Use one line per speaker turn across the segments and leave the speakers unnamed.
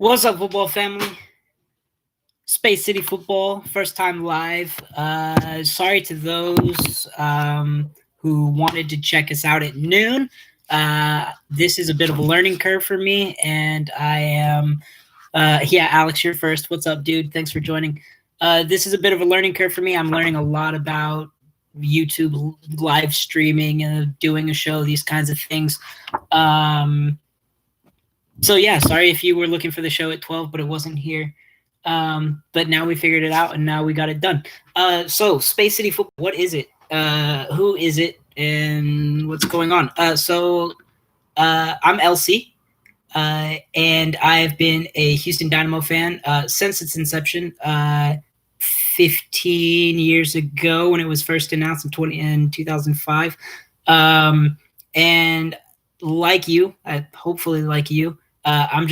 What's up, football family? Space City Football, first time live. Sorry to those who wanted to check us out at noon. This is a bit of a learning curve for me, and I am, Alex, you're first. What's up, dude? Thanks for joining. This is a bit of a learning curve for me. I'm learning a lot about YouTube live streaming and doing a show, these kinds of things. So yeah, sorry if you were looking for the show at 12, but it wasn't here. But now we figured it out and now we got it done. So Space City Football, what is it? Who is it? And what's going on? I'm LC, and I've been a Houston Dynamo fan since its inception 15 years ago when it was first announced in 2005. And like you, hopefully like you, I'm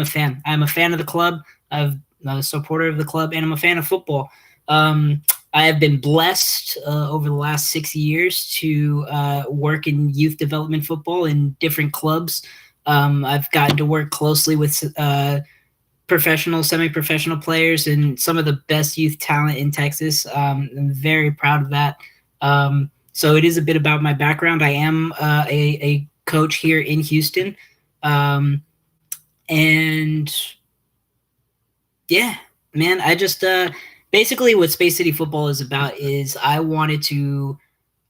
a fan. I'm a fan of the club. I'm a supporter of the club, and I'm a fan of football. I have been blessed over the last 6 years to work in youth development football in different clubs. I've gotten to work closely with professional, semi-professional players and some of the best youth talent in Texas. I'm very proud of that. So it is a bit about my background. I am a coach here in Houston. And yeah, man, I just basically what Space City Football is about is I wanted to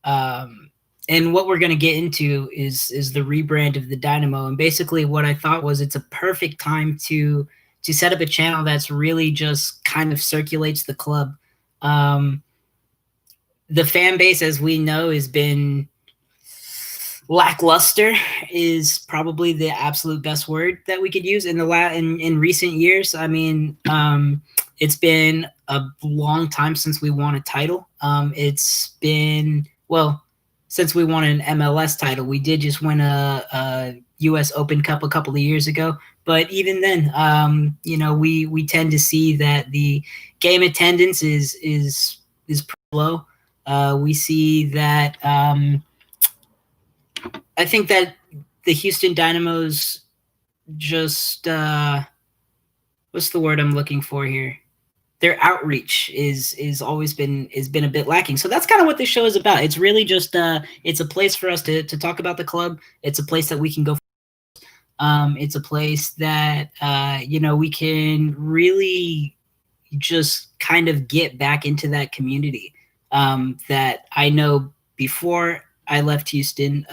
and what we're going to get into is the rebrand of the Dynamo. And basically what I thought was it's a perfect time to set up a channel that's really just kind of circulates the club. The fan base, as we know, has been lackluster is probably the absolute best word that we could use in recent years. I mean, it's been a long time since we won a title. It's been, well, since we won an MLS title. We did just win a US Open Cup a couple of years ago. But even then, we tend to see that the game attendance is pretty low. We see that I think that the Houston Dynamos just what's the word I'm looking for here? Their outreach is been a bit lacking. So that's kind of what this show is about. It's really just it's a place for us to talk about the club. It's a place that we can go. It's a place that we can really just kind of get back into that community that I know before I left Houston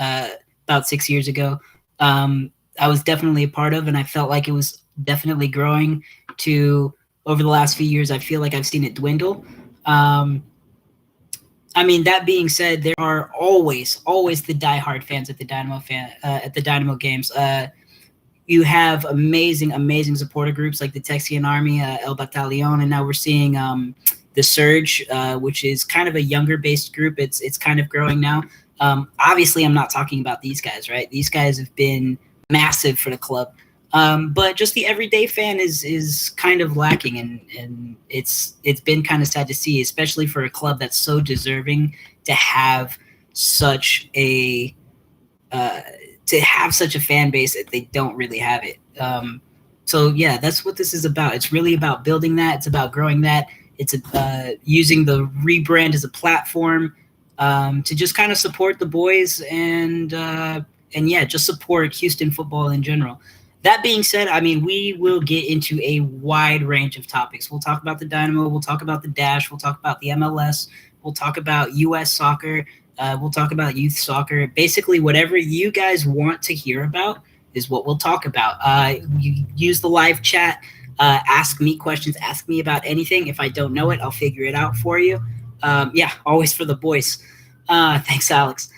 about 6 years ago. I was definitely a part of, and I felt like it was definitely growing to over the last few years. I feel like I've seen it dwindle. I mean, that being said, there are always the diehard fans at the Dynamo games. You have amazing supporter groups like the Texian Army, El Batallon, and now we're seeing the Surge, which is kind of a younger based group. It's kind of growing now. Obviously, I'm not talking about these guys, right? These guys have been massive for the club. But just the everyday fan is kind of lacking, and it's been kind of sad to see, especially for a club that's so deserving to have such a fan base that they don't really have it. So yeah, that's what this is about. It's really about building that. It's about growing that. It's using the rebrand as a platform to just kind of support the boys and just support Houston football in general. That being said, I mean, we will get into a wide range of topics. We'll talk about the Dynamo. We'll talk about the Dash. We'll talk about the MLS. We'll talk about U.S. soccer. We'll talk about youth soccer. Basically, whatever you guys want to hear about is what we'll talk about. You use the live chat. Ask me questions. Ask me about anything. If I don't know it, I'll figure it out for you. Always for the boys. Thanks, Alex.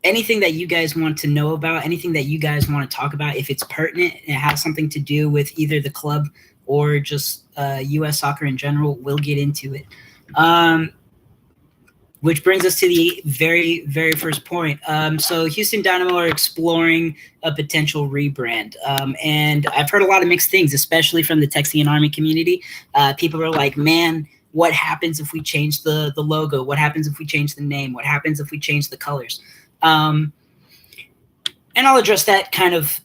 Anything that you guys want to know about, anything that you guys want to talk about, if it's pertinent and it has something to do with either the club or just U.S. soccer in general, we'll get into it. Which brings us to the very, very first point. So Houston Dynamo are exploring a potential rebrand. And I've heard a lot of mixed things, especially from the Texian Army community. People are like, man, what happens if we change the logo? What happens if we change the name? What happens if we change the colors? And I'll address that kind of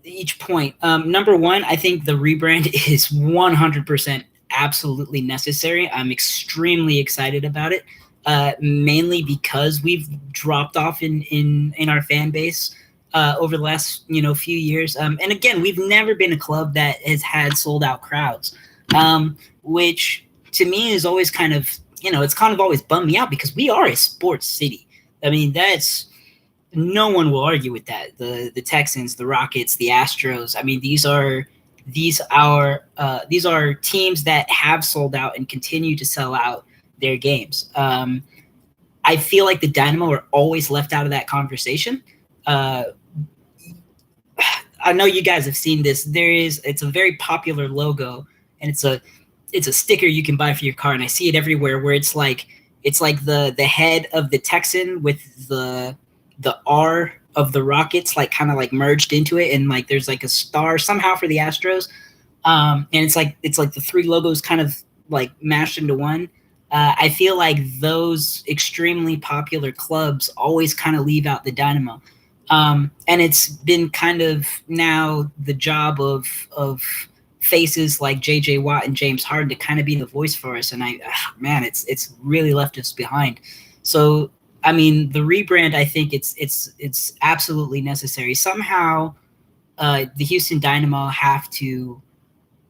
each point. Number one, I think the rebrand is 100% absolutely necessary. I'm extremely excited about it, mainly because we've dropped off in our fan base over the last few years. And again, we've never been a club that has had sold out crowds, which to me is always kind of it's kind of always bummed me out because we are a sports city. I mean, that's no one will argue with that. The Texans, the Rockets, the Astros. I mean, these are teams that have sold out and continue to sell out their games. I feel like the Dynamo are always left out of that conversation. I know you guys have seen this. It's a very popular logo, and it's a sticker you can buy for your car, and I see it everywhere. Where it's like the head of the Texan with the R of the Rockets, like kind of like merged into it, and like there's like a star somehow for the Astros, and it's like the three logos kind of like mashed into one. I feel like those extremely popular clubs always kind of leave out the Dynamo, and it's been kind of now the job of faces like JJ Watt and James Harden to kind of be the voice for us, and it's really left us behind. So I mean, the rebrand, I think it's absolutely necessary. Somehow, the Houston Dynamo have to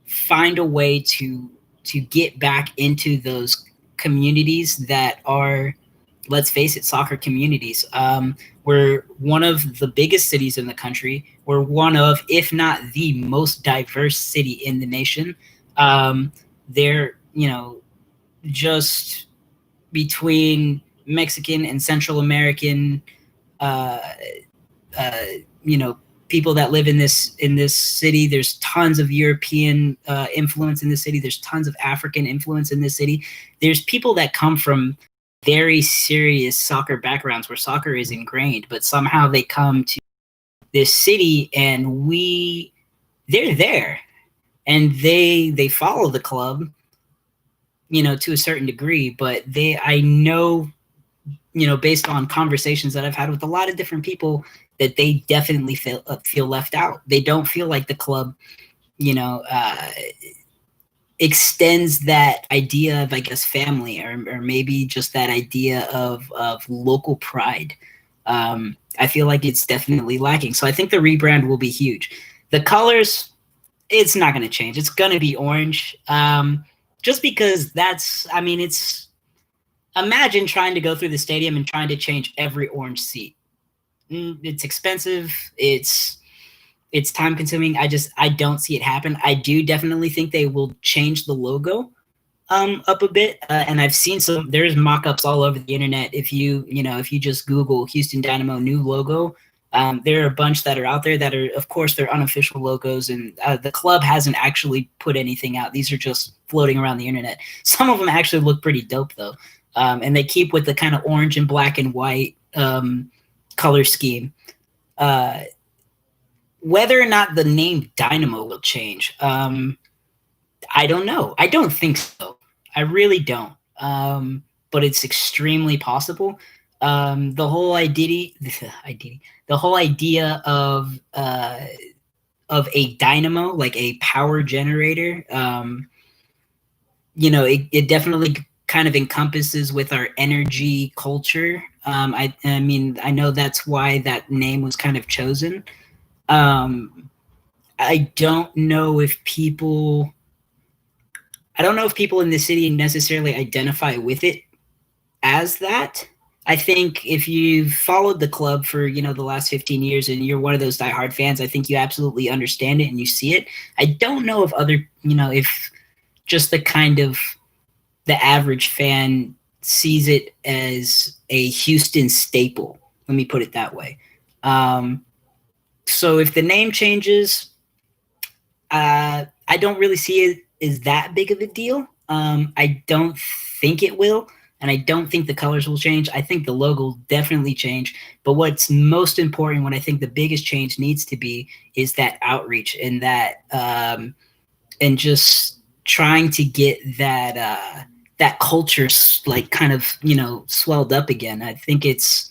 find a way to get back into those communities that are, let's face it, soccer communities. We're one of the biggest cities in the country. We're one of, if not the most diverse city in the nation. They're, just between Mexican and Central American, people that live in this city. There's tons of European influence in this city. There's tons of African influence in this city. There's people that come from very serious soccer backgrounds where soccer is ingrained, but somehow they come to this city and they're there and they follow the club, to a certain degree, but I know, based on conversations that I've had with a lot of different people, that they definitely feel left out. They don't feel like the club, extends that idea of, I guess, family or maybe just that idea of local pride. I feel like it's definitely lacking. So I think the rebrand will be huge. The colors, it's not going to change. It's going to be orange. Just because imagine trying to go through the stadium and trying to change every orange seat. It's expensive. It's time consuming. I don't see it happen. I do definitely think they will change the logo up a bit. And I've seen there's mock-ups all over the internet. If you just Google Houston Dynamo new logo, there are a bunch that are out there that are, of course, they're unofficial logos, and the club hasn't actually put anything out. These are just floating around the internet. Some of them actually look pretty dope though. And they keep with the kind of orange and black and white color scheme. Whether or not the name Dynamo will change, I don't know. I don't think so. I really don't. But it's extremely possible. The whole idea of a dynamo, like a power generator, it definitely kind of encompasses with our energy culture. I mean, I know that's why that name was kind of chosen. I don't know if people in the city necessarily identify with it as that. I think if you've followed the club for, the last 15 years and you're one of those diehard fans, I think you absolutely understand it and you see it. I don't know if if just the average fan sees it as a Houston staple. Let me put it that way. So if the name changes, I don't really see it as that big of a deal. I don't think it will, and I don't think the colors will change. I think the logo will definitely change. But what's most important, what I think the biggest change needs to be, is that outreach and that and just trying to get that culture like kind of swelled up again. I think it's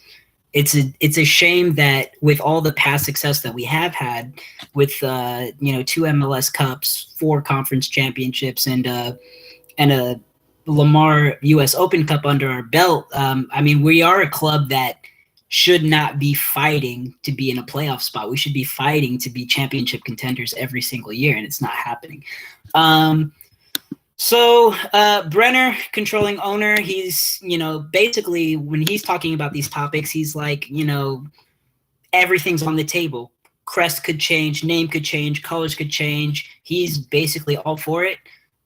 it's a shame that with all the past success that we have had with 2 MLS Cups, 4 conference championships, and a Lamar U.S. Open Cup under our belt, I mean, we are a club that should not be fighting to be in a playoff spot. We should be fighting to be championship contenders every single year, and it's not happening. So Brenner, controlling owner, he's, basically when he's talking about these topics, he's like, everything's on the table. Crest could change, name could change, colors could change. He's basically all for it.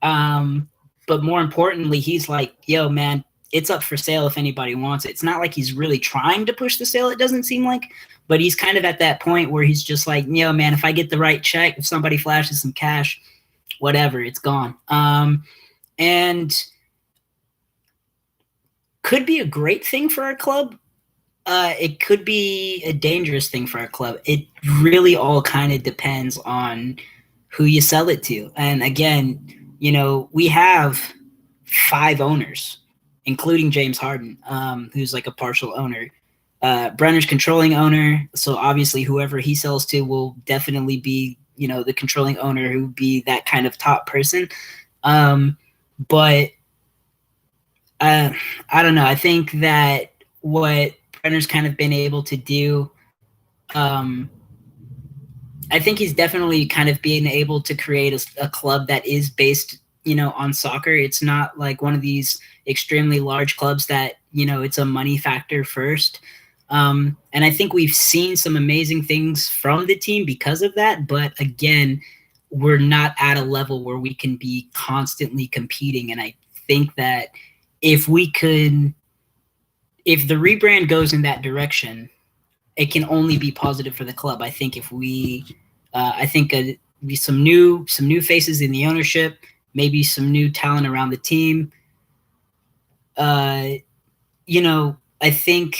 But more importantly, he's like, yo, man, it's up for sale if anybody wants it. It's not like he's really trying to push the sale, it doesn't seem like, but he's kind of at that point where he's just like, yo, man, if I get the right check, if somebody flashes some cash, whatever, it's gone. And could be a great thing for our club. It could be a dangerous thing for our club. It really all kind of depends on who you sell it to. And again, we have 5 owners, including James Harden, who's like a partial owner. Brenner's controlling owner. So obviously whoever he sells to will definitely be, the controlling owner who would be that kind of top person. But I don't know. I think that what Brenner's kind of been able to do, I think he's definitely kind of being able to create a club that is based, on soccer. It's not like one of these extremely large clubs that, it's a money factor first. And I think we've seen some amazing things from the team because of that. But again, we're not at a level where we can be constantly competing. And I think that if the rebrand goes in that direction, it can only be positive for the club. I think if we, be some new faces in the ownership, maybe some new talent around the team. I think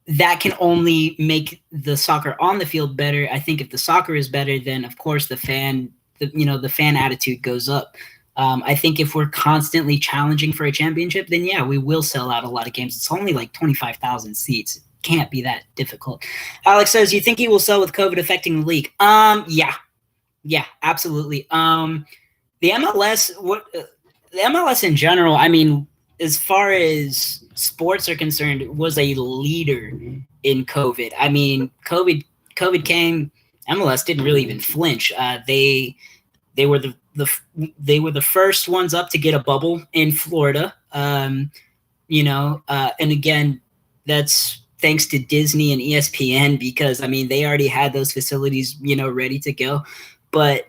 that can only make the soccer on the field better. I think if the soccer is better, then of course the fan attitude goes up. I think if we're constantly challenging for a championship, then yeah, we will sell out a lot of games. It's only like 25,000 seats. It can't be that difficult. Alex says, you think he will sell with COVID affecting the league? Yeah, absolutely. The MLS in general, I mean, as far as sports are concerned, was a leader in COVID. I mean, COVID came, MLS didn't really even flinch. They were the first ones up to get a bubble in Florida. And again, that's thanks to Disney and ESPN, because I mean, they already had those facilities, ready to go. But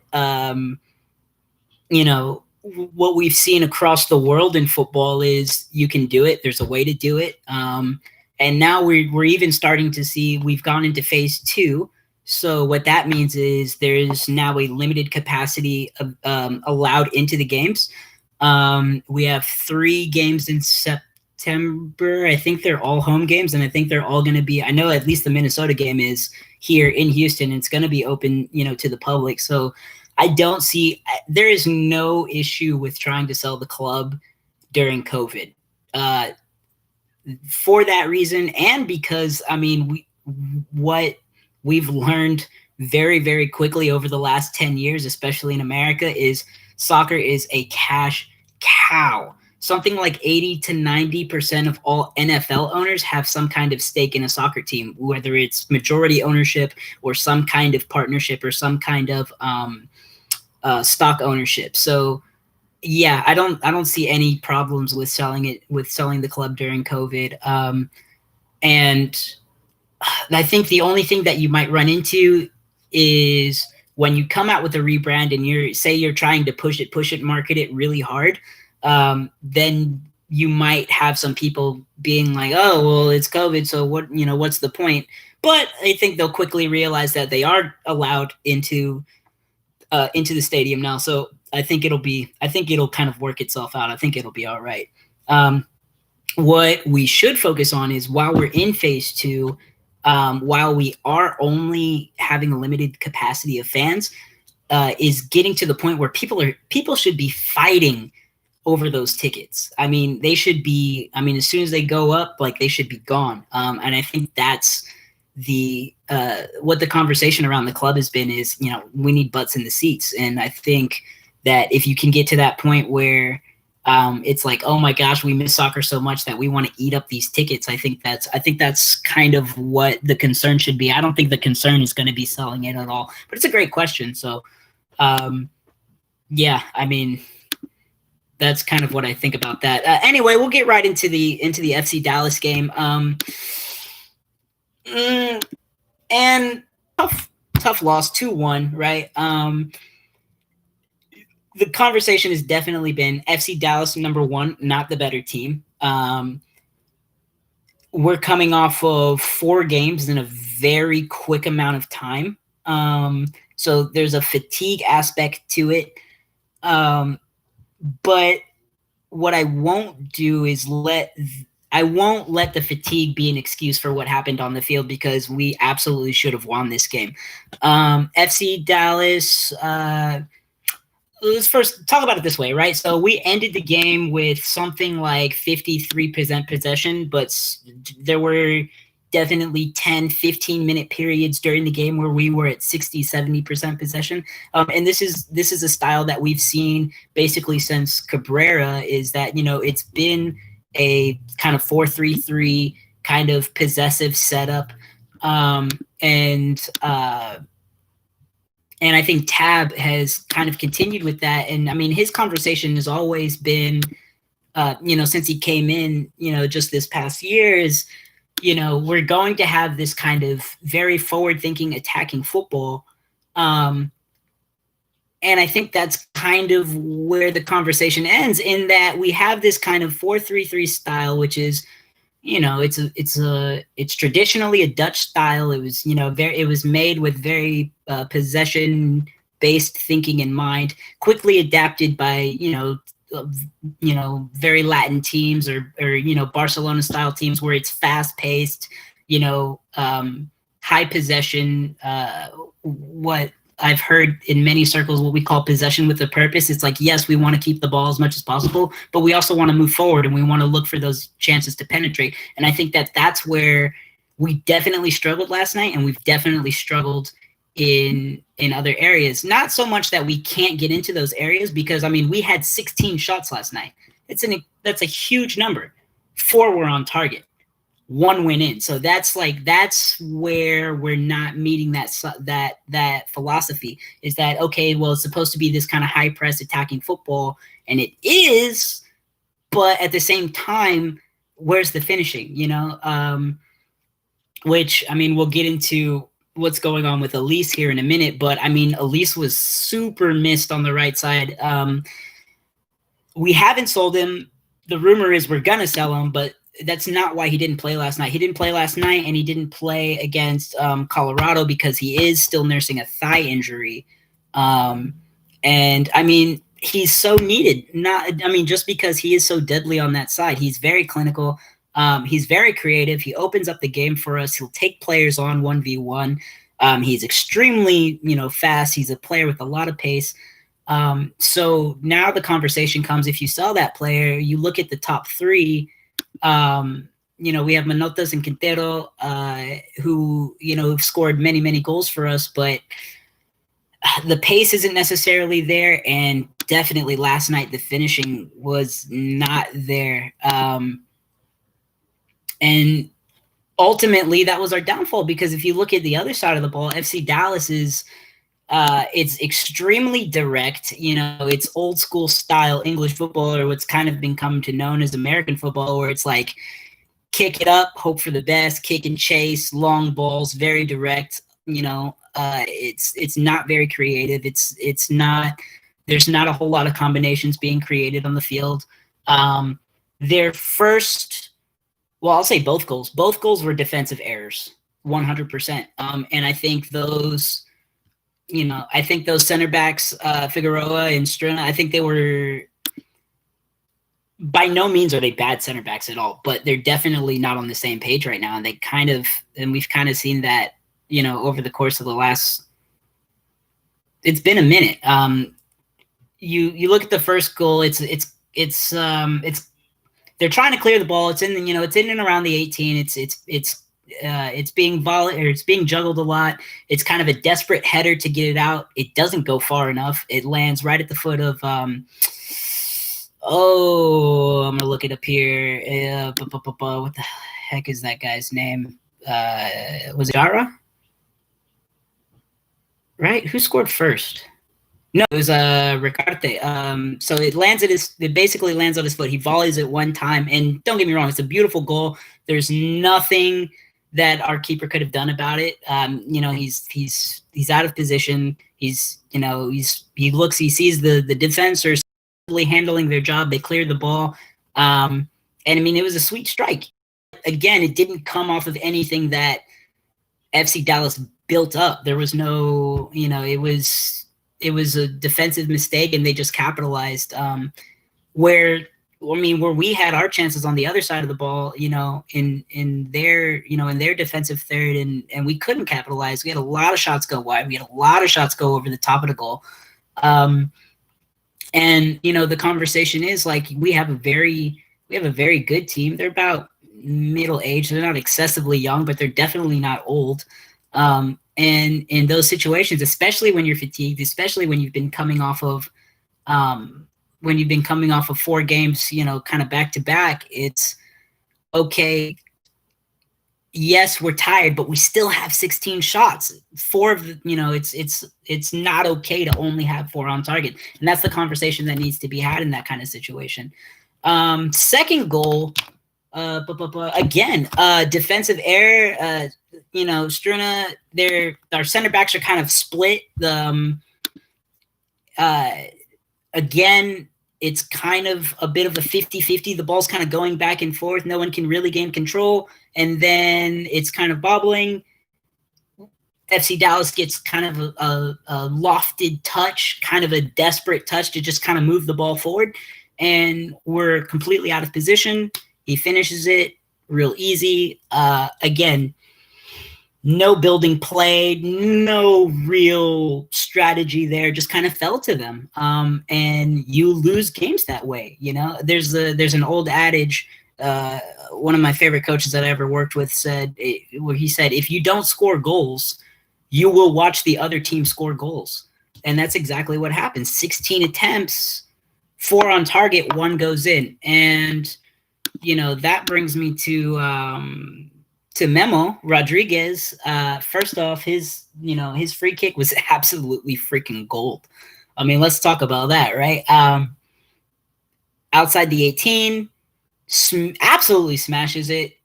what we've seen across the world in football is you can do it. There's a way to do it. And now we're even starting to see, we've gone into phase 2. So what that means is there's now a limited capacity allowed into the games. We have 3 games in September. I think they're all home games, and I think they're all going to be, I know at least the Minnesota game is here in Houston. And it's going to be open, to the public. So there is no issue with trying to sell the club during COVID for that reason. And because, I mean, what we've learned very, very quickly over the last 10 years, especially in America, is soccer is a cash cow. Something like 80 to 90% of all NFL owners have some kind of stake in a soccer team, whether it's majority ownership or some kind of partnership or some kind of stock ownership. So yeah, I don't see any problems with selling the club during COVID. And I think the only thing that you might run into is when you come out with a rebrand and you're trying to push it, market it really hard. Then you might have some people being like, oh, well, it's COVID, so what's the point? But I think they'll quickly realize that they are allowed into the stadium now. So I think it'll kind of work itself out. I think it'll be all right. What we should focus on is, while we're in phase 2, while we are only having a limited capacity of fans, is getting to the point where people should be fighting over those tickets. I mean, they should be, I mean, as soon as they go up, like, they should be gone. And I think that's the what the conversation around the club has been is, you know, we need butts in the seats. And I think that if you can get to that point where it's like, oh my gosh, we miss soccer so much that we want to eat up these tickets, I think that's kind of what the concern should be. I don't think the concern is going to be selling it at all, but it's a great question. So yeah, I mean, that's kind of what I think about that. Anyway, we'll get right into the FC Dallas game. And tough loss, 2-1, right? The conversation has definitely been FC Dallas #1, not the better team. We're coming off of 4 games in a very quick amount of time. So there's a fatigue aspect to it. But what I won't do is I won't let the fatigue be an excuse for what happened on the field, because we absolutely should have won this game. FC Dallas, let's first talk about it this way, right? So we ended the game with something like 53% possession, but there were definitely 10, 15-minute periods during the game where we were at 60, 70% possession. And this is a style that we've seen basically since Cabrera, is that, you know, it's been a kind of 4-3-3 kind of possessive setup. And I think Tab has kind of continued with that. And I mean, his conversation has always been, you know, since he came in, you know, just this past year, is, you know, we're going to have this kind of very forward-thinking attacking football. And I think that's kind of where the conversation ends, in that we have this kind of 4-3-3 style, which is, you know, it's traditionally a Dutch style. It was, you know, it was made with very possession-based thinking in mind, quickly adapted by, you know, very Latin teams or you know, Barcelona-style teams, where it's fast-paced, you know, high possession, what I've heard in many circles, what we call possession with a purpose. It's like, yes, we want to keep the ball as much as possible, but we also want to move forward, and we want to look for those chances to penetrate. And I think that that's where we definitely struggled last night, and we've definitely struggled in other areas. Not so much that we can't get into those areas, because I mean, we had 16 shots last night. That's a huge number. 4 were on target. 1 went in. So that's where we're not meeting that philosophy, is that, okay, well, it's supposed to be this kind of high press attacking football, and it is, but at the same time, where's the finishing, you know? Which, I mean, we'll get into what's going on with Elise here in a minute, but I mean, Elise was super missed on the right side. We haven't sold him. The rumor is we're gonna sell him, but that's not why he didn't play last night. He didn't play last night, and he didn't play against Colorado because he is still nursing a thigh injury. And I mean, he's so needed. Just because he is so deadly on that side. He's very clinical. He's very creative. He opens up the game for us. He'll take players on 1v1. He's extremely, you know, fast. He's a player with a lot of pace. So now the conversation comes, if you sell that player, you look at the top 3. You know, we have Manotas and Quintero, who, you know, have scored many, many goals for us, but the pace isn't necessarily there. And definitely last night, the finishing was not there. And ultimately that was our downfall, because if you look at the other side of the ball, FC Dallas is, it's extremely direct. You know, it's old school style English football, or what's kind of been come to known as American football, where it's like kick it up, hope for the best, kick and chase, long balls, very direct. You know, it's not very creative. It's not, there's not a whole lot of combinations being created on the field. Their first, well, I'll say both goals were defensive errors, 100%. And I think those, you know, I think those center backs, Figueroa and Struna, I think they were, by no means are they bad center backs at all, but they're definitely not on the same page right now. And we've kind of seen that, you know, over the course of the last, it's been a minute. You look at the first goal, it's it's they're trying to clear the ball. It's in, it's in and around the 18. It's being juggled a lot. It's kind of a desperate header to get it out. It doesn't go far enough. It lands right at the foot of I'm gonna look it up here. What the heck is that guy's name? Was it Jara? Right? Who scored first? No, it was Ricarte. So it basically lands on his foot. He volleys it one time, and don't get me wrong, it's a beautiful goal. There's nothing that our keeper could have done about it. He's out of position. He sees the defense are handling their job. They cleared the ball. And I mean, it was a sweet strike. Again, it didn't come off of anything that FC Dallas built up. There was no, it was a defensive mistake, and they just capitalized. Where we had our chances on the other side of the ball, in their defensive third, and we couldn't capitalize. We had a lot of shots go wide. We had a lot of shots go over the top of the goal. And the conversation is like, we have a very good team. They're about middle age. They're not excessively young, but they're definitely not old. And in those situations, especially when you're fatigued, especially when you've been coming off of 4 games, kind of back to back, it's okay. Yes, we're tired, but we still have 16 shots. 4 of the, it's not okay to only have 4 on target. And that's the conversation that needs to be had in that kind of situation. Second goal, again, defensive error. Struna, our center backs are kind of split. Again, it's kind of a bit of a 50-50. The ball's kind of going back and forth. No one can really gain control. And then it's kind of bobbling. FC Dallas gets kind of a lofted touch, kind of a desperate touch to just kind of move the ball forward. And we're completely out of position. He finishes it real easy. Again, no building play, no real strategy there, just kind of fell to them. And you lose games that way. There's an old adage. One of my favorite coaches that I ever worked with said, if you don't score goals, you will watch the other team score goals. And that's exactly what happened. 16 attempts, 4 on target, 1 goes in. And, that brings me to Memo Rodriguez. First off, his free kick was absolutely freaking gold. I mean, let's talk about that, right? Outside the 18, absolutely smashes it.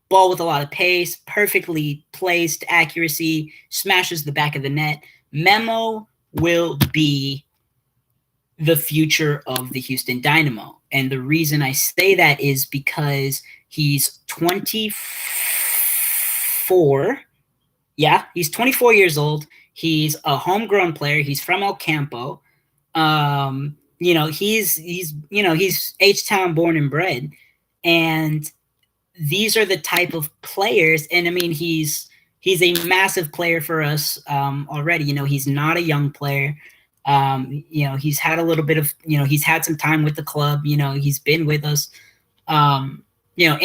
Ball with a lot of pace, perfectly placed, accuracy, smashes the back of the net. Memo will be the future of the Houston Dynamo. And the reason I say that is because he's 24. Yeah, he's 24 years old. He's a homegrown player. He's from El Campo. He's H-Town born and bred. And these are the type of players. And I mean, he's a massive player for us already. He's not a young player. He's had a little bit of, he's had some time with the club. He's been with us. In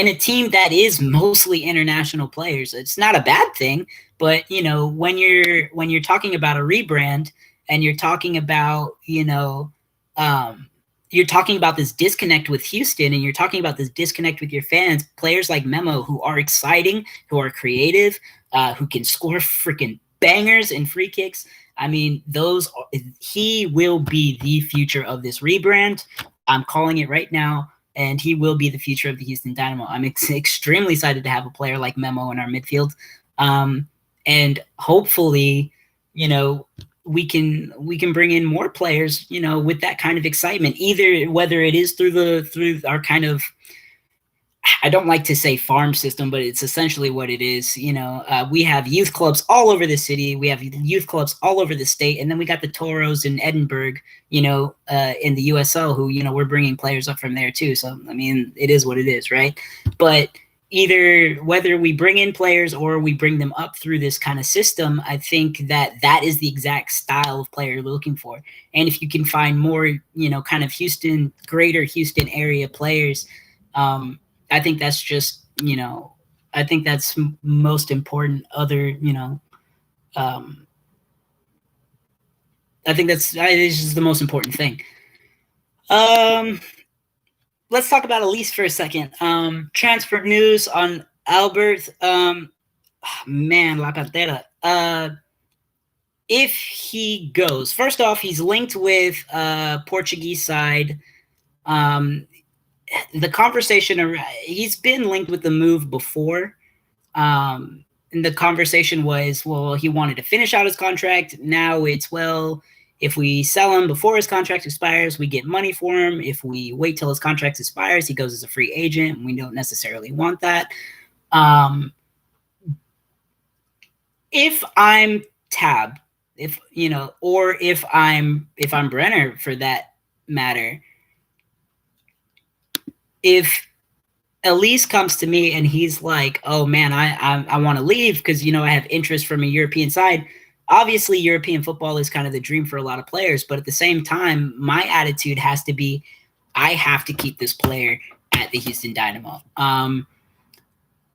a team that is mostly international players. It's not a bad thing, but when you're talking about a rebrand and you're talking about, you're talking about this disconnect with Houston, and you're talking about this disconnect with your fans, players like Memo, who are exciting, who are creative, who can score freaking bangers and free kicks. I mean, he will be the future of this rebrand. I'm calling it right now. And he will be the future of the Houston Dynamo. I'm extremely excited to have a player like Memo in our midfield. And hopefully, we can bring in more players, with that kind of excitement, either whether it is through our kind of, I don't like to say farm system, but it's essentially what it is. We have youth clubs all over the city. We have youth clubs all over the state. And then we got the Toros in Edinburgh, in the USL who, we're bringing players up from there too. So, I mean, it is what it is, right? But, either whether we bring in players or we bring them up through this kind of system, I think that is the exact style of player you're looking for. And if you can find more, kind of greater Houston area players, I think that's just, I think that's most important. I think that's just the most important thing. Let's talk about Elise for a second. Transfer news on Albert. Man, La Pantera. If he goes, first off, he's linked with Portuguese side. The conversation, he's been linked with the move before. And the conversation was, well, he wanted to finish out his contract. Now it's, well, if we sell him before his contract expires, we get money for him. If we wait till his contract expires, he goes as a free agent. We don't necessarily want that. If I'm Tab, or if I'm Brenner for that matter, if Elise comes to me and he's like, oh man, I want to leave because, I have interest from a European side. Obviously, European football is kind of the dream for a lot of players, but at the same time, my attitude has to be, I have to keep this player at the Houston Dynamo. And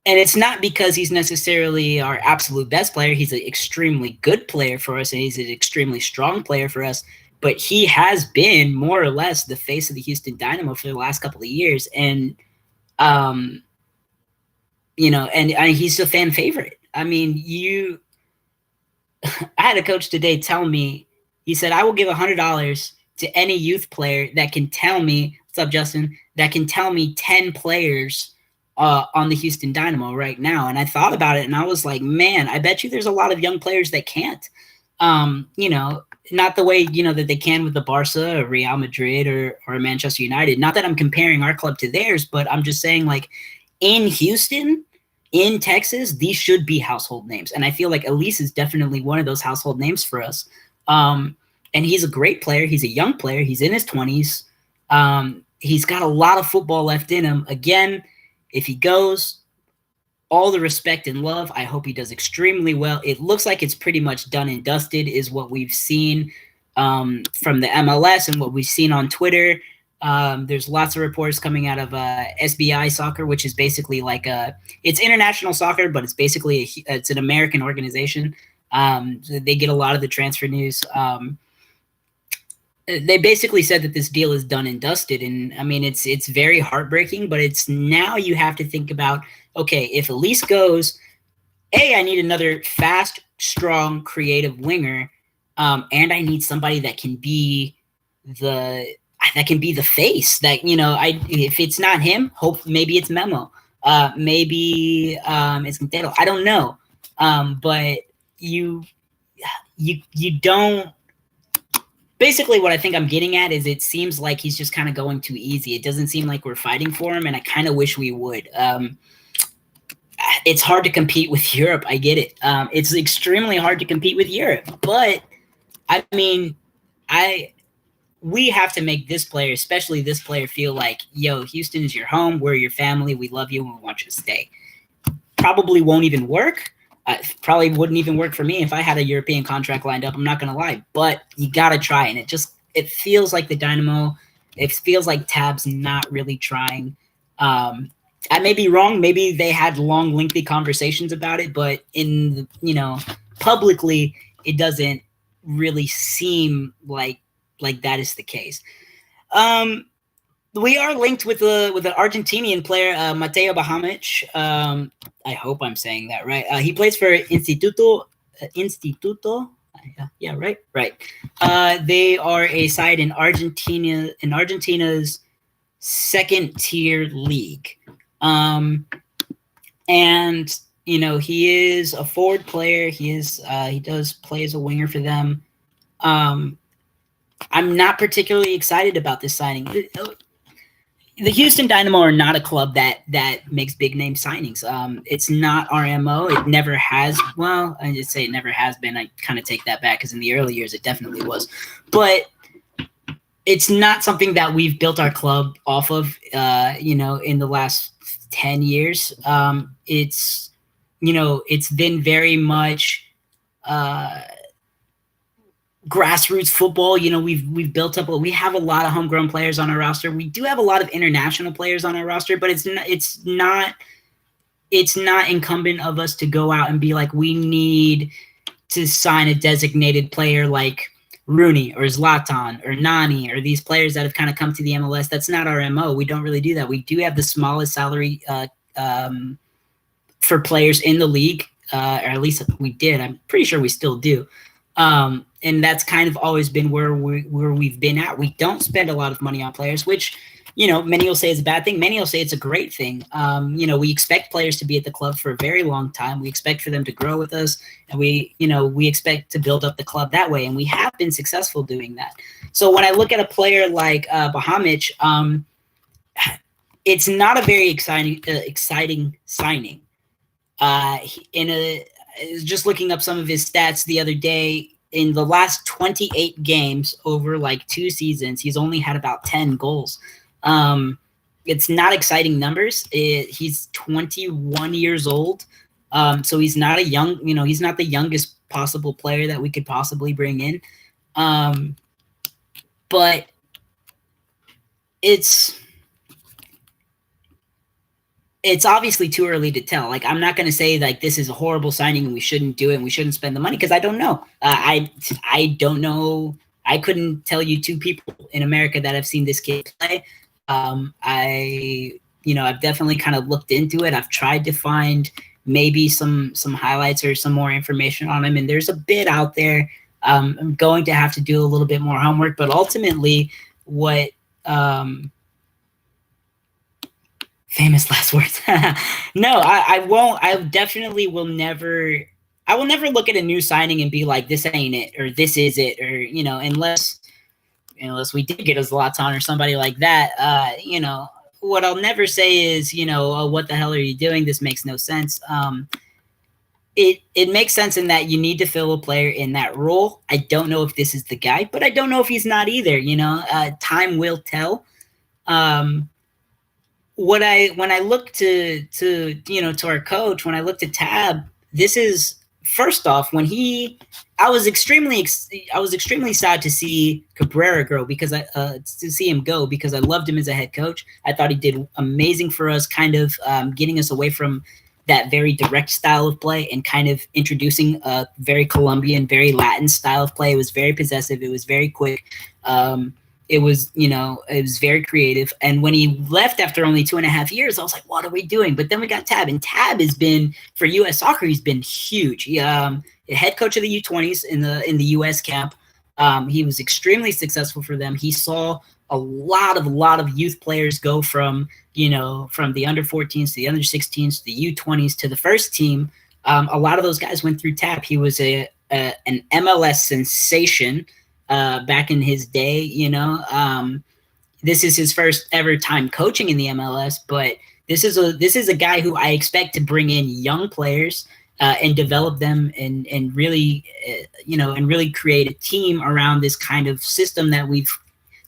it's not because he's necessarily our absolute best player. He's an extremely good player for us, and he's an extremely strong player for us. But he has been more or less the face of the Houston Dynamo for the last couple of years. And, and he's a fan favorite. I mean, I had a coach today tell me, he said, I will give $100 to any youth player that can tell me, what's up, Justin, that can tell me 10 players on the Houston Dynamo right now. And I thought about it and I was like, man, I bet you there's a lot of young players that can't, not the way, that they can with the Barca or Real Madrid or Manchester United. Not that I'm comparing our club to theirs, but I'm just saying, like, in Houston, in Texas, these should be household names. And I feel like Elise is definitely one of those household names for us. And he's a great player. He's a young player. He's in his 20s. He's got a lot of football left in him. Again, if he goes, all the respect and love. I hope he does extremely well. It looks like it's pretty much done and dusted is what we've seen from the MLS and what we've seen on Twitter. There's lots of reports coming out of SBI Soccer, which is basically like it's international soccer, but it's basically it's an American organization. So they get a lot of the transfer news. They basically said that this deal is done and dusted. And I mean, it's very heartbreaking, but it's now you have to think about, okay, if Elise goes, I need another fast, strong, creative winger. And I need somebody that can be the face that, if it's not him, maybe it's Memo. Maybe it's Quintero. I don't know. But you don't. Basically, what I think I'm getting at is it seems like he's just kind of going too easy. It doesn't seem like we're fighting for him, and I kind of wish we would. It's hard to compete with Europe. I get it. It's extremely hard to compete with Europe. But, I mean, we have to make this player, especially this player, feel like, yo, Houston is your home. We're your family. We love you, and we want you to stay. Probably won't even work. Probably wouldn't even work for me if I had a European contract lined up. I'm not going to lie, but you got to try. And it feels like the Dynamo, it feels like Tab's not really trying. I may be wrong. Maybe they had long, lengthy conversations about it, but publicly, it doesn't really seem like that is the case. We are linked with an Argentinian player, Mateo Bahamic. I hope I'm saying that right. He plays for Instituto. Yeah, right. They are a side in Argentina, in Argentina's second tier league. And he is a forward player. He does play as a winger for them. I'm not particularly excited about this signing. The Houston Dynamo are not a club that makes big name signings. It's not our MO. It never has. Well, I just say it never has been. I kind of take that back because in the early years it definitely was. But it's not something that we've built our club off of, in the last 10 years. It's, it's been very much grassroots football. We've built up, we have a lot of homegrown players on our roster. We do have a lot of international players on our roster, but it's not incumbent of us to go out and be like, we need to sign a designated player like Rooney or Zlatan or Nani or these players that have kind of come to the MLS. That's not our MO. We don't really do that. We do have the smallest salary for players in the league, or at least we did. I'm pretty sure we still do. And that's kind of always been where we've been at. We don't spend a lot of money on players, which, many will say is a bad thing. Many will say it's a great thing. We expect players to be at the club for a very long time. We expect for them to grow with us, and we expect to build up the club that way. And we have been successful doing that. So when I look at a player like Bahamic, it's not a very exciting signing. Just looking up some of his stats the other day, in the last 28 games over like 2 seasons, he's only had about 10 goals. It's not exciting numbers. He's 21 years old. So he's not he's not the youngest possible player that we could possibly bring in. But it's obviously too early to tell. Like, I'm not going to say like this is a horrible signing and we shouldn't do it and we shouldn't spend the money, because I don't know. I don't know. I couldn't tell you 2 people in America that have seen this kid play. I've definitely kind of looked into it. I've tried to find maybe some highlights or some more information on him, and there's a bit out there. I'm going to have to do a little bit more homework, but ultimately what famous last words. No, I won't. I definitely will never. I will never look at a new signing and be like, this ain't it, or this is it, or, unless we did get a Zlatan or somebody like that, what I'll never say is, oh, what the hell are you doing? This makes no sense. It makes sense in that you need to fill a player in that role. I don't know if this is the guy, but I don't know if he's not either. Time will tell. When I look to our coach, when I look to Tab, this is, first off, I was extremely sad to see Cabrera go, because to see him go, because I loved him as a head coach. I thought he did amazing for us, kind of getting us away from that very direct style of play and kind of introducing a very Colombian, very Latin style of play. It was very possessive. It was very quick. It was very creative. And when he left after only 2.5 years, I was like, what are we doing? But then we got Tab, and Tab has been, for U.S. soccer, he's been huge. He, head coach of the U20s in the U.S. camp. He was extremely successful for them. He saw a lot of youth players go from the under 14s to the under 16s to the U20s to the first team. A lot of those guys went through Tab. He was an MLS sensation back in his day. This is his first ever time coaching in the MLS, but this is a guy who I expect to bring in young players and develop them and really create a team around this kind of system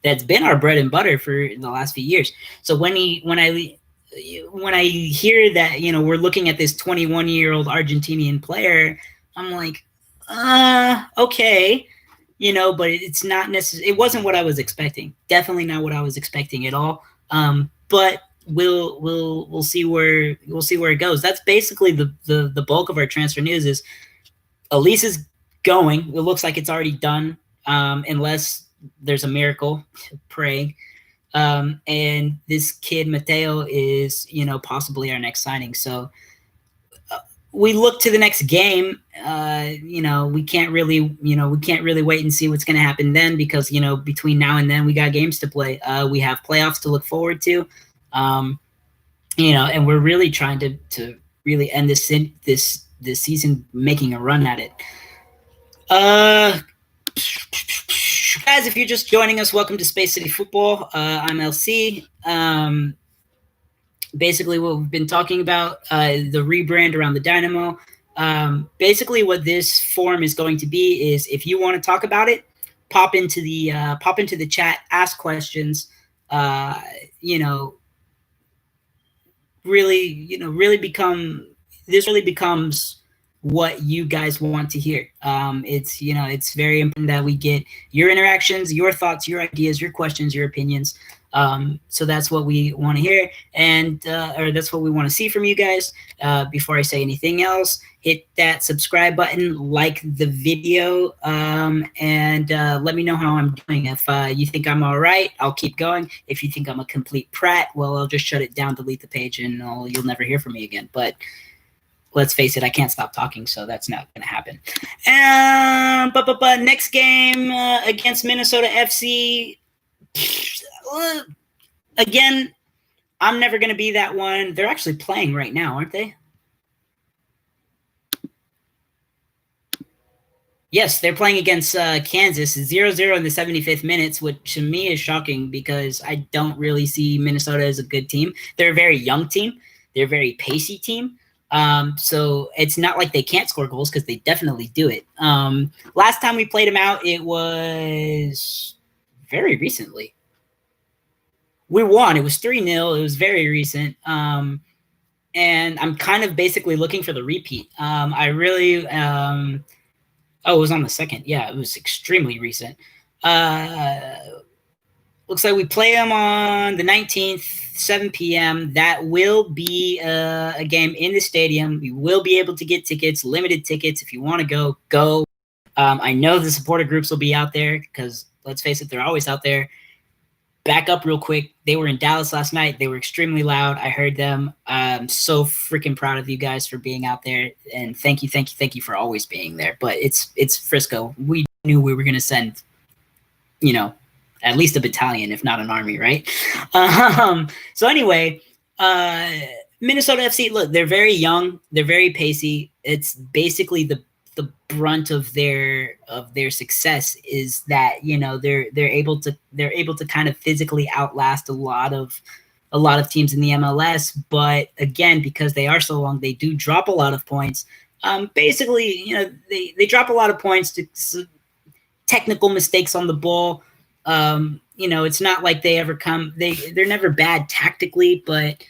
that's been our bread and butter for the last few years. So when I hear that, we're looking at this 21-year-old Argentinian player, I'm like, okay. But it's not necessarily, it wasn't what I was expecting. Definitely not what I was expecting at all. But we'll see where it goes. That's basically the bulk of our transfer news. Is Elise is going. It looks like it's already done, unless there's a miracle. Praying. And this kid Mateo is, possibly our next signing. So we look to the next game. We can't really wait and see what's going to happen then, because, between now and then we got games to play. We have playoffs to look forward to. And we're really trying to really end this season making a run at it. Guys, if you're just joining us, welcome to Space City Football. I'm LC. Basically what we've been talking about, the rebrand around the Dynamo. Basically what this forum is going to be is, if you want to talk about it, pop into the chat, ask questions, really becomes what you guys want to hear. It's very important that we get your interactions, your thoughts, your ideas, your questions, your opinions. So that's what we want to hear, and or that's what we want to see from you guys. Before I say anything else, hit that subscribe button, like the video, and let me know how I'm doing. If you think I'm all right, I'll keep going. If you think I'm a complete prat, well, I'll just shut it down, delete the page, and you'll never hear from me again. But let's face it, I can't stop talking, so that's not going to happen. But next game against Minnesota FC. Again, I'm never going to be that one. They're actually playing right now, aren't they? Yes, they're playing against Kansas, 0-0 in the 75th minutes, which to me is shocking because I don't really see Minnesota as a good team. They're a very young team. They're a very pacey team. So it's not like they can't score goals because they definitely do it. Last time we played them out, it was very recently. We won. It was 3-0. It was very recent. And I'm kind of basically looking for the repeat. I really it was on the 2nd. Yeah, it was extremely recent. Looks like we play them on the 19th, 7 p.m. That will be a game in the stadium. We will be able to get tickets, limited tickets. If you want to go, go. I know the supporter groups will be out there because, let's face it, they're always out there. Back up real quick. They were in Dallas last night. They were extremely loud. I heard them. I'm so freaking proud of you guys for being out there. And thank you for always being there. But it's Frisco. We knew we were going to send, at least a battalion, if not an army, right? So anyway, Minnesota FC, look, they're very young. They're very pacey. It's basically the brunt of their success is that they're able to kind of physically outlast a lot of teams in the MLS, but again, because they are so long, they do drop a lot of points. Basically, they drop a lot of points to technical mistakes on the ball. It's not like they ever they're never bad tactically, but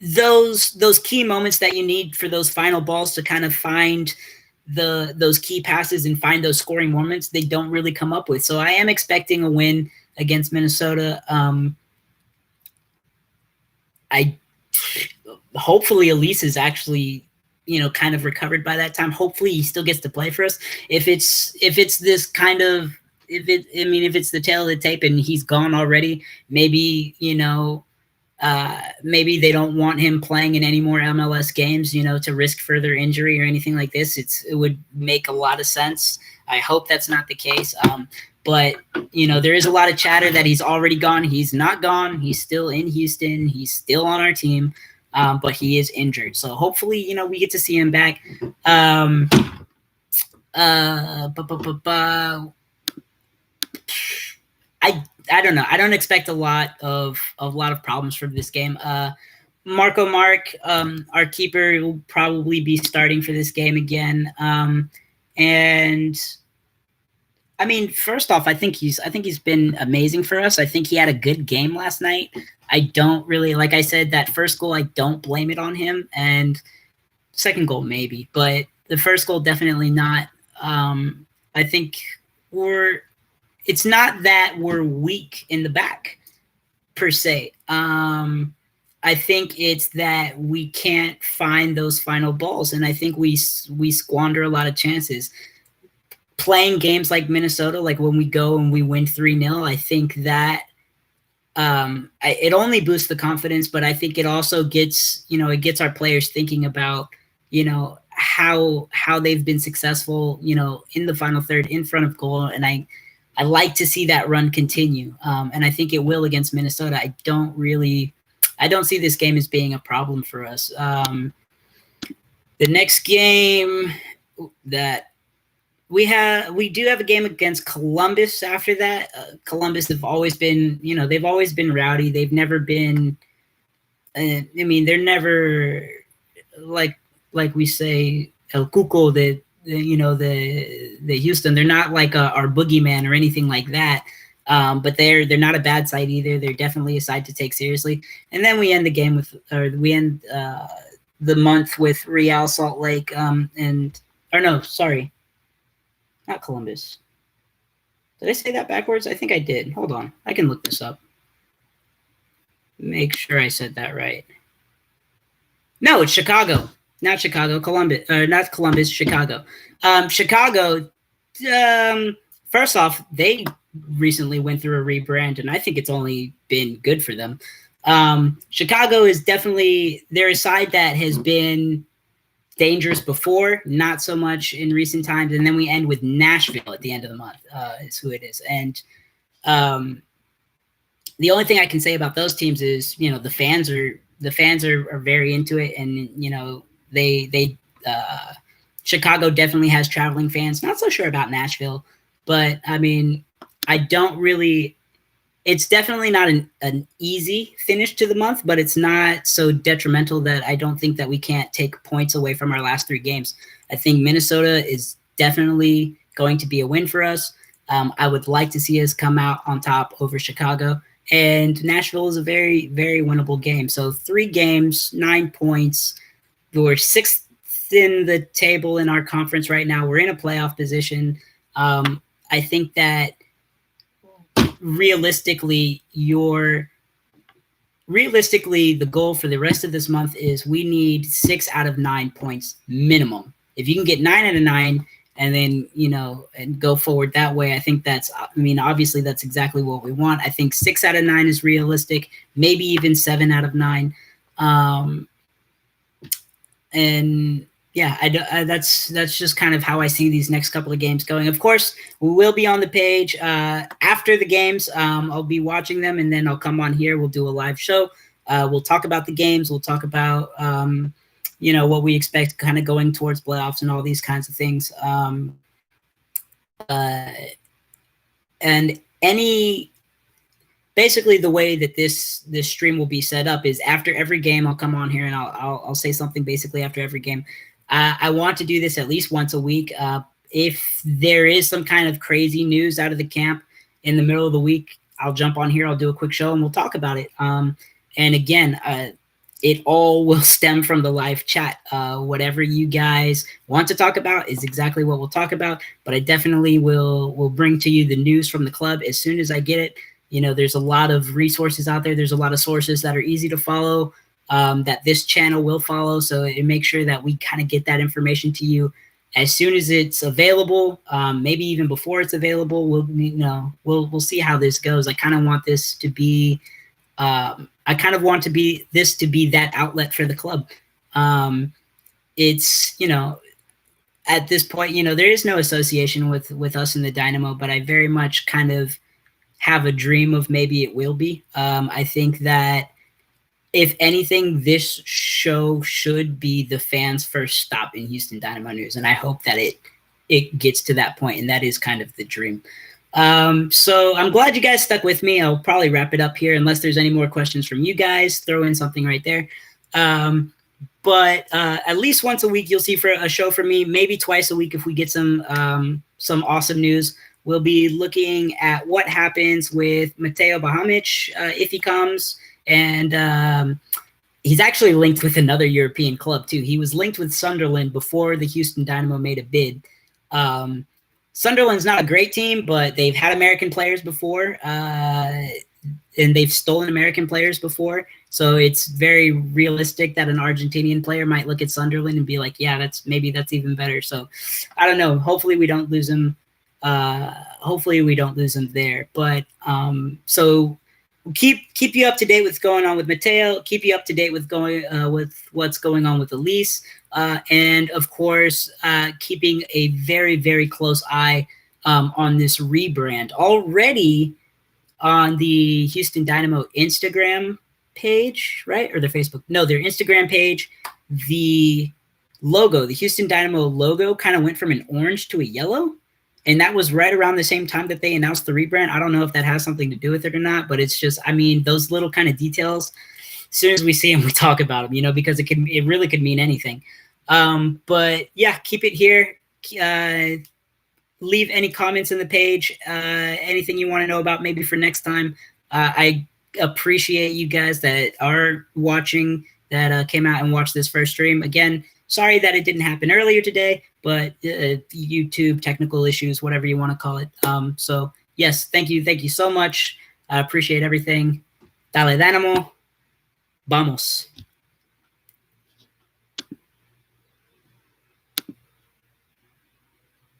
those key moments that you need for those final balls to kind of find those key passes and find those scoring moments, they don't really come up with. So I am expecting a win against Minnesota. Hopefully Elise is actually kind of recovered by that time. Hopefully he still gets to play for us. If it's this kind of if it's the tail of the tape and he's gone already, maybe maybe they don't want him playing in any more MLS games, to risk further injury or anything like this. It would make a lot of sense. I hope that's not the case. But there is a lot of chatter that he's already gone. He's not gone. He's still in Houston. He's still on our team. But he is injured. So hopefully, we get to see him back. I don't know. I don't expect a lot of problems from this game. Marco Mark, our keeper, will probably be starting for this game again. And I mean, first off, I think he's been amazing for us. I think he had a good game last night. I don't really, like I said, that first goal, I don't blame it on him, and second goal maybe, but the first goal definitely not. I think it's not that we're weak in the back per se. I think it's that we can't find those final balls, and I think we squander a lot of chances. Playing games like Minnesota, like when we go and we win 3-0, I think that it only boosts the confidence, but I think it also gets our players thinking about how they've been successful in the final third in front of goal, and I like to see that run continue, and I think it will against Minnesota. I don't see this game as being a problem for us. The next game that we do have a game against Columbus after that. Columbus have always been, they've always been rowdy. They've never been, they're never like we say El Cuco, the Houston. They're not like our boogeyman or anything like that. But they're not a bad side either. They're definitely a side to take seriously. And then we end the game with, or we end the month with Real Salt Lake, not Columbus. Did I say that backwards? I think I did. Hold on, I can look this up. Make sure I said that right. No, it's Chicago, not Chicago. Columbus, or not Columbus, Chicago. Chicago. First off, they recently went through a rebrand, and I think it's only been good for them. Chicago is definitely, they're a side that has been dangerous before, not so much in recent times. And then we end with Nashville at the end of the month, is who it is. And the only thing I can say about those teams is, you know, the fans are very into it, and you know, Chicago definitely has traveling fans. Not so sure about Nashville, but I mean, it's definitely not an easy finish to the month, but it's not so detrimental that I don't think that we can't take points away from our last 3 games. I think Minnesota is definitely going to be a win for us. I would like to see us come out on top over Chicago, and Nashville is a very, very winnable game. So 3 games, 9 points. We're 6th in the table in our conference right now. We're in a playoff position. I think that realistically, the goal for the rest of this month is we need 6 out of 9 points minimum. If you can get 9 out of 9 and then, you know, and go forward that way, I think obviously that's exactly what we want. I think 6 out of 9 is realistic, maybe even 7 out of 9. And yeah, that's just kind of how I see these next couple of games going. Of course, we will be on the page after the games. I'll be watching them, and then I'll come on here. We'll do a live show. We'll talk about the games. We'll talk about you know, what we expect kind of going towards playoffs and all these kinds of things. And basically the way that this stream will be set up is after every game, I'll come on here and I'll say something basically after every game. I want to do this at least once a week. If there is some kind of crazy news out of the camp in the middle of the week, I'll jump on here. I'll do a quick show and we'll talk about it. And again, it all will stem from the live chat. Whatever you guys want to talk about is exactly what we'll talk about. But I definitely will bring to you the news from the club as soon as I get it. You know, there's a lot of resources out there. There's a lot of sources that are easy to follow, that this channel will follow. So it makes sure that we kind of get that information to you as soon as it's available, maybe even before it's available. We'll see how this goes. I kind of want this to be this to be that outlet for the club. It's, you know, at this point, you know, there is no association with us in the Dynamo, but I very much kind of have a dream of maybe it will be. I think that if anything, this show should be the fans' first stop in Houston Dynamo news, and I hope that it gets to that point, and that is kind of the dream. So I'm glad you guys stuck with me. I'll probably wrap it up here unless there's any more questions from you guys. Throw in something right there. But at least once a week, you'll see for a show from me, maybe twice a week if we get some awesome news. We'll be looking at what happens with Mateo Bahamic if he comes. And he's actually linked with another European club, too. He was linked with Sunderland before the Houston Dynamo made a bid. Sunderland's not a great team, but they've had American players before, and they've stolen American players before. So it's very realistic that an Argentinian player might look at Sunderland and be like, yeah, that's even better. So I don't know. Hopefully we don't lose him. There. But so keep you up to date with what's going on with Mateo. Keep you up to date with what's going on with Elise. And of course, keeping a very, very close eye on this rebrand. Already on the Houston Dynamo Instagram page, right? Or their Facebook? No, their Instagram page. The logo, the Houston Dynamo logo, kind of went from an orange to a yellow. And that was right around the same time that they announced the rebrand. I don't know if that has something to do with it or not, but it's just, I mean, those little kind of details, as soon as we see them, we talk about them, you know, because it really could mean anything. But yeah, keep it here. leave any comments in the page, anything you want to know about maybe for next time. I appreciate you guys that are watching, that came out and watched this first stream. Again, sorry that it didn't happen earlier today, but YouTube technical issues, whatever you want to call it. So yes, thank you so much. I appreciate everything. Dale Dynamo. Vamos.